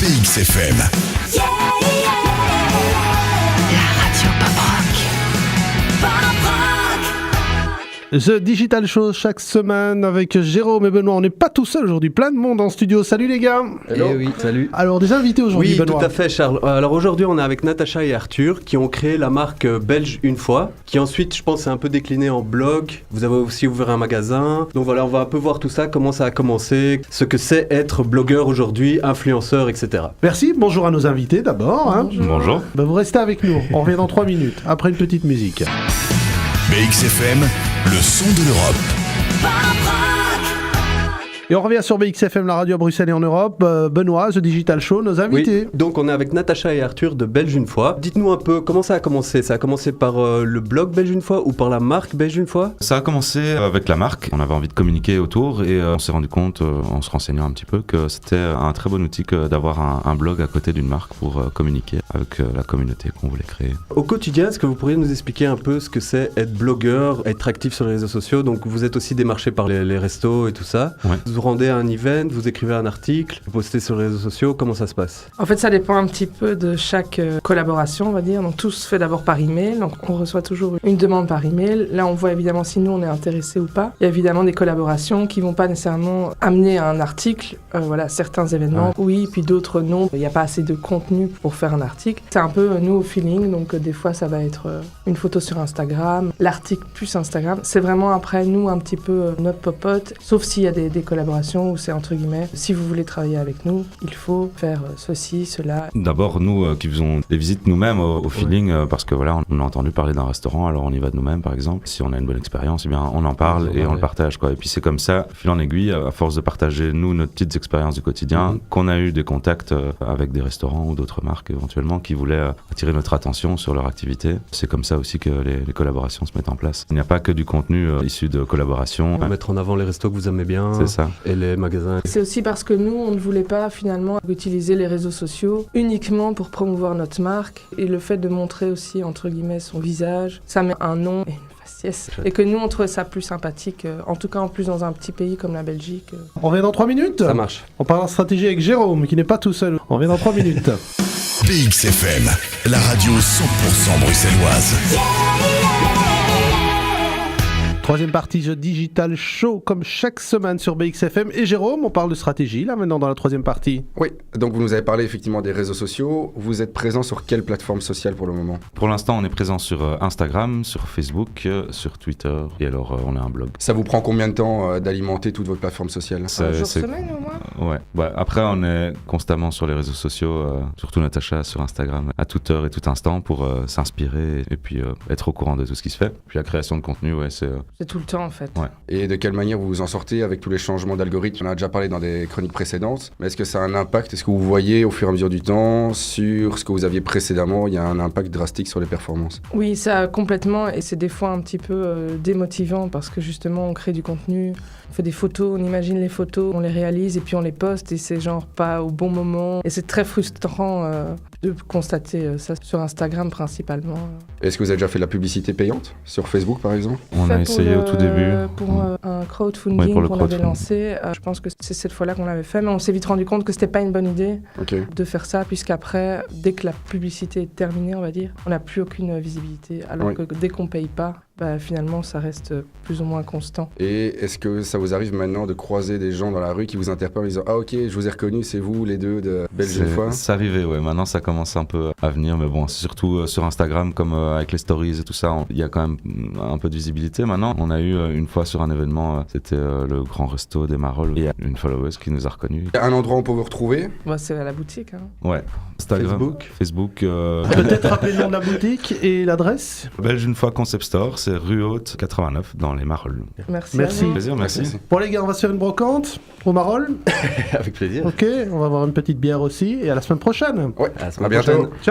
BXFM. Yeah, yeah. La radio pop rock. Pop rock. The Digital Show chaque semaine avec Jérôme et Benoît. On n'est pas tout seul aujourd'hui, plein de monde en studio. Salut les gars. Hello. Eh oui, salut. Alors des invités aujourd'hui, Oui, Benoît. tout à fait, Charles. Alors aujourd'hui, on est avec Natacha et Arthur qui ont créé la marque belge Une fois, qui ensuite, je pense, est un peu décliné en blog. Vous avez aussi ouvert un magasin. Donc voilà, on va un peu voir tout ça, comment ça a commencé, ce que c'est être blogueur aujourd'hui, influenceur, etc. Merci, bonjour à nos invités d'abord. Hein. Bonjour. Ben, vous restez avec nous, on revient dans 3 minutes, après une petite musique. BXFM, le son de l'Europe. Pop rock. Et on revient sur BXFM, la radio à Bruxelles et en Europe. Benoît, The Digital Show, nos invités. Oui, donc on est avec Natacha et Arthur de Belge Une fois. Dites-nous un peu, comment ça a commencé ? Ça a commencé par le blog Belge Une fois ou par la marque Belge Une fois ? Ça a commencé avec la marque. On avait envie de communiquer autour et on s'est rendu compte, en se renseignant un petit peu, que c'était un très bon outil d'avoir un blog à côté d'une marque pour communiquer avec la communauté qu'on voulait créer. Au quotidien, est-ce que vous pourriez nous expliquer un peu ce que c'est être blogueur, être actif sur les réseaux sociaux ? Donc vous êtes aussi démarché par les restos et tout ça. Ouais. Vous rendez à un event, vous écrivez un article, vous postez sur les réseaux sociaux, comment ça se passe ? En fait, ça dépend un petit peu de chaque collaboration, on va dire. Donc, tout se fait d'abord par email. Donc, on reçoit toujours une demande par email. Là, on voit évidemment si nous, on est intéressé ou pas. Il y a évidemment des collaborations qui vont pas nécessairement amener à un article. Voilà, certains événements, oui, puis d'autres non. Il n'y a pas assez de contenu pour faire un article. C'est un peu nous au feeling. Donc, des fois, ça va être une photo sur Instagram, l'article plus Instagram. C'est vraiment après nous un petit peu notre popote. Sauf s'il y a des collaborations où c'est entre guillemets, si vous voulez travailler avec nous, il faut faire ceci, cela. D'abord, nous qui faisons des visites nous-mêmes au feeling, parce que voilà, on a entendu parler d'un restaurant, alors on y va de nous-mêmes par exemple. Si on a une bonne expérience, eh bien on en parle et on le partage, quoi. Et puis c'est comme ça, fil en aiguille, à force de partager nous nos petites expériences du quotidien, qu'on a eu des contacts avec des restaurants ou d'autres marques éventuellement qui voulaient attirer notre attention sur leur activité. C'est comme ça aussi que les collaborations se mettent en place. Il n'y a pas que du contenu issu de collaborations. Mettre en avant les restos que vous aimez bien. C'est ça. Et les magasins. C'est aussi parce que nous, on ne voulait pas finalement utiliser les réseaux sociaux uniquement pour promouvoir notre marque. Et le fait de montrer aussi, entre guillemets, son visage, ça met un nom et une faciès. Et que nous, on trouvait ça plus sympathique, en tout cas en plus dans un petit pays comme la Belgique. On revient dans 3 minutes. Ça marche. On parle en stratégie avec Jérôme, qui n'est pas tout seul. On revient dans 3 minutes. BXFM, la radio 100% bruxelloise. Troisième partie, The Digital Show, comme chaque semaine sur BXFM. Et Jérôme, on parle de stratégie, là, maintenant, dans la troisième partie. Oui, donc vous nous avez parlé effectivement des réseaux sociaux. Vous êtes présent sur quelle plateforme sociale pour le moment ? Pour l'instant, on est présent sur Instagram, sur Facebook, sur Twitter et alors on a un blog. Ça vous prend combien de temps d'alimenter toute votre plateforme sociale ? Un jour semaine au moins. Ouais. Après, on est constamment sur les réseaux sociaux, surtout Natacha sur Instagram, à toute heure et tout instant pour s'inspirer et puis être au courant de tout ce qui se fait. Puis la création de contenu, ouais, C'est tout le temps en fait. Ouais. Et de quelle manière vous vous en sortez avec tous les changements d'algorithmes ? On en a déjà parlé dans des chroniques précédentes, mais est-ce que ça a un impact ? Est-ce que vous voyez au fur et à mesure du temps sur ce que vous aviez précédemment, il y a un impact drastique sur les performances ? Oui, ça complètement, et c'est des fois un petit peu démotivant parce que justement on crée du contenu, on fait des photos, on imagine les photos, on les réalise et puis on les poste et c'est genre pas au bon moment. Et c'est très frustrant de constater ça sur Instagram principalement. Est-ce que vous avez déjà fait de la publicité payante sur Facebook par exemple ? On a essayé au tout début. Pour un crowdfunding qu'on avait crowdfunding. lancé, je pense que c'est cette fois-là qu'on l'avait fait, mais on s'est vite rendu compte que c'était pas une bonne idée de faire ça, puisqu'après, dès que la publicité est terminée, on va dire, on n'a plus aucune visibilité, alors que dès qu'on paye pas, finalement, ça reste plus ou moins constant. Et est-ce que ça vous arrive maintenant de croiser des gens dans la rue qui vous interpellent en disant « Ah ok, je vous ai reconnu, c'est vous les deux de Belge Une fois ?» C'est arrivé, ouais. Maintenant, ça commence un peu à venir, mais bon, c'est surtout sur Instagram, comme avec les stories et tout ça, il y a quand même un peu de visibilité. Maintenant, on a eu une fois sur un événement, c'était le Grand Resto des Marolles, il y a une followeuse qui nous a reconnus. Il y a un endroit où on peut vous retrouver ? C'est à la boutique. Hein. Ouais. Instagram, Facebook. Peut-être rappeler le nom de la boutique et l'adresse. Belge Une fois Concept Store, c'est rue Haute 89 dans les Marolles. Merci. Merci. À vous. Plaisir, merci. Bon les gars, on va se faire une brocante au Marolles. Avec plaisir. Ok, on va avoir une petite bière aussi et à la semaine prochaine. Ouais, À la à semaine bientôt. prochaine. Ciao.